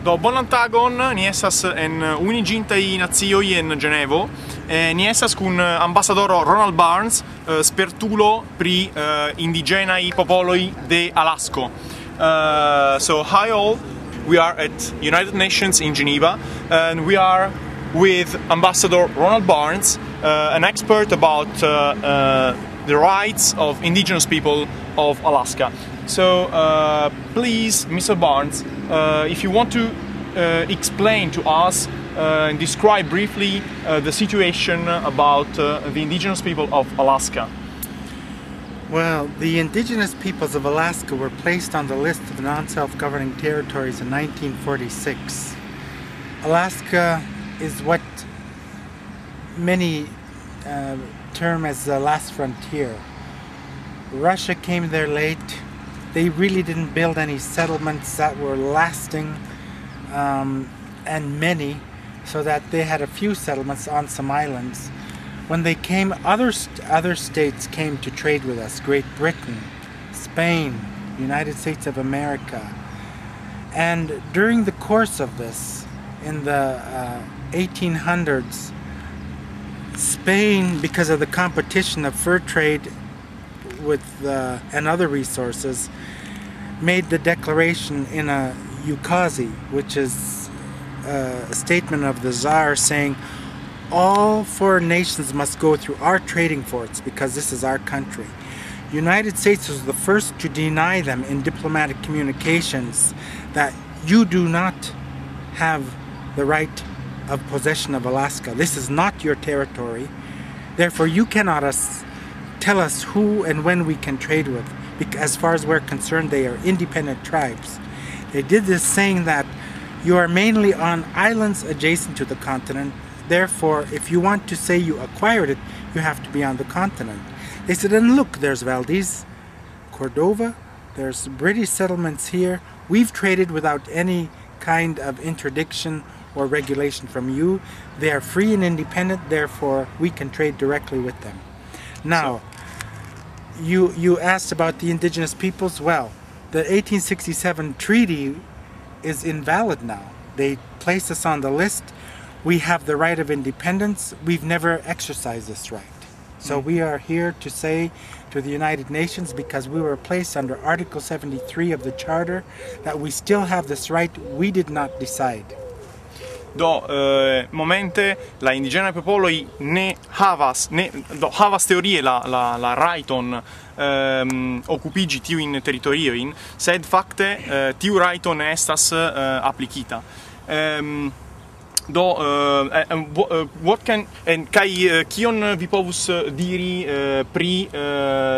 do Bonantagon ni estas en unigintaj nacioj en Genevo, ni estas kun ambasadoro Ronald Barnes, spertulo pri indigenaj popoloj de Alasko. So hi all, we are at United Nations in Geneva, and we are with Ambassador Ronald Barnes, an expert about the rights of indigenous people of Alaska. So please, Mr. Barnes, if you want to explain to us and describe briefly the situation about the indigenous people of Alaska. Well, the indigenous peoples of Alaska were placed on the list of non-self-governing territories in 1946. Alaska is what many term as the last frontier. Russia came there late. They really didn't build any settlements that were lasting and many, so that they had a few settlements on some islands. When they came, other states came to trade with us. Great Britain, Spain, United States of America. And during the course of this, in the 1800s, Spain, because of the competition of fur trade with and other resources, made the declaration in a ukase, which is a statement of the Tsar saying all foreign nations must go through our trading forts because this is our country. United States was the first to deny them in diplomatic communications that you do not have the right of possession of Alaska. This is not your territory. Therefore, you cannot tell us who and when we can trade with. Because as far as we're concerned, they are independent tribes. They did this saying that you are mainly on islands adjacent to the continent. Therefore, if you want to say you acquired it, you have to be on the continent. They said, and look, there's Valdez, Cordova, there's British settlements here. We've traded without any kind of interdiction or regulation from you. They are free and independent, therefore we can trade directly with them. Now, you asked about the indigenous peoples. Well, the 1867 treaty is invalid now. They placed us on the list. We have the right of independence. We've never exercised this right. So we are here to say to the United Nations, because we were placed under Article 73 of the Charter, that we still have this right. We did not decide. Do momente la indigena popoloj ne havas teorie la rajton okupiĝi tiujn teritoriojn, sed fakte tiu rajto ne estas aplikita. What can kaj kion vi povus diri pri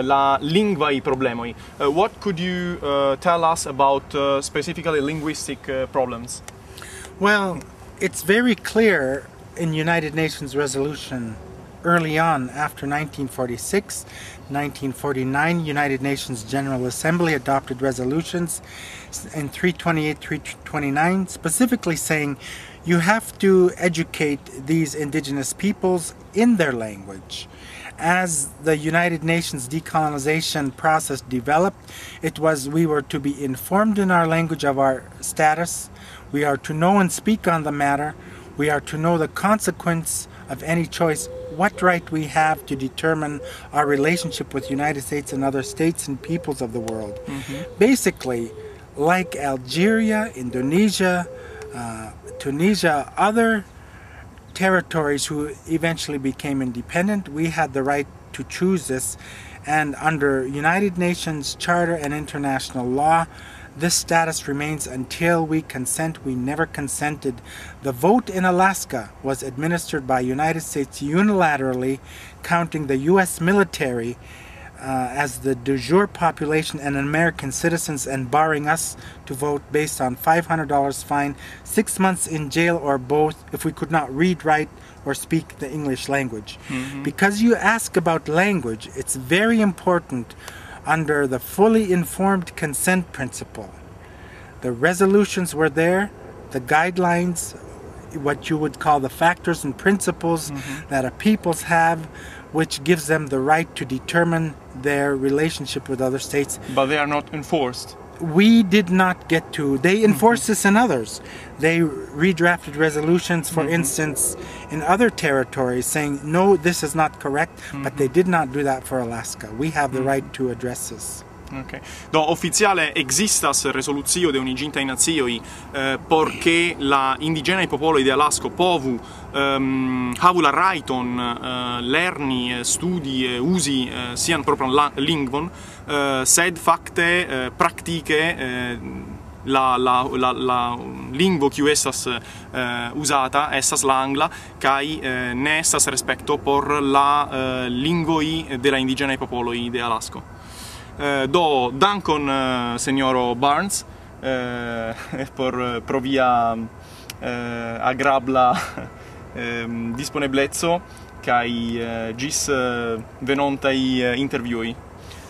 la lingvaj problemoj? What could you tell us about specifically linguistic problems? Well, it's very clear in United Nations resolution early on after 1946, 1949, United Nations General Assembly adopted resolutions in 328, 329, specifically saying you have to educate these indigenous peoples in their language. As the United Nations decolonization process developed, we were to be informed in our language of our status. We are to know and speak on the matter. We are to know the consequence of any choice, what right we have to determine our relationship with the United States and other states and peoples of the world. Basically, like Algeria, Indonesia, Tunisia, other territories who eventually became independent, we had the right to choose this. And under United Nations Charter and international law, this status remains until we consent. We never consented. The vote in Alaska was administered by United States unilaterally, counting the U.S. military as the de jure population and American citizens, and barring us to vote based on $500 fine, 6 months in jail or both if we could not read, write, or speak the English language. Because you ask about language, it's very important under the fully informed consent principle. The resolutions were there, the guidelines, what you would call the factors and principles that a peoples have, which gives them the right to determine their relationship with other states. But they are not enforced. we did not get to. They enforced this in others. They redrafted resolutions, for instance, in other territories saying, no, this is not correct, but they did not do that for Alaska. We have the right to address this. Okay. Do oficiale existas rezoluzio de Unigintaj Nacioj porque la indigenaj popoloj de Alasko povu havu la rajton lerni, studi, uzi sian propran lingvon, sed fakte praktike la lingvo kiu estas uzata estas la angla kaj ne estas respekto por la lingvoj de la indigenaj popoloj de Alasko. Do dankon signoro Barnes por via agrabla disponebleco kaj gis venontaj intervjuoj.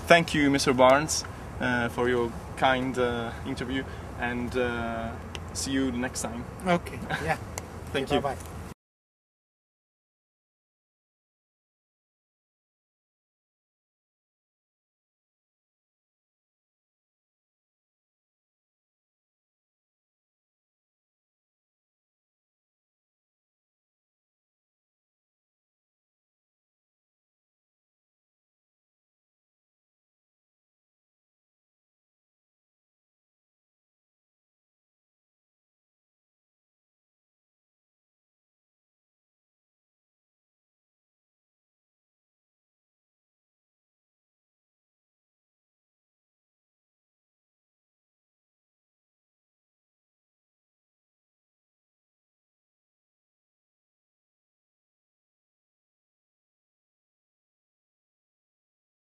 Thank you, Mr. Barnes, for your kind interview, and see you next time. Okay, yeah. Thank you. Bye-bye.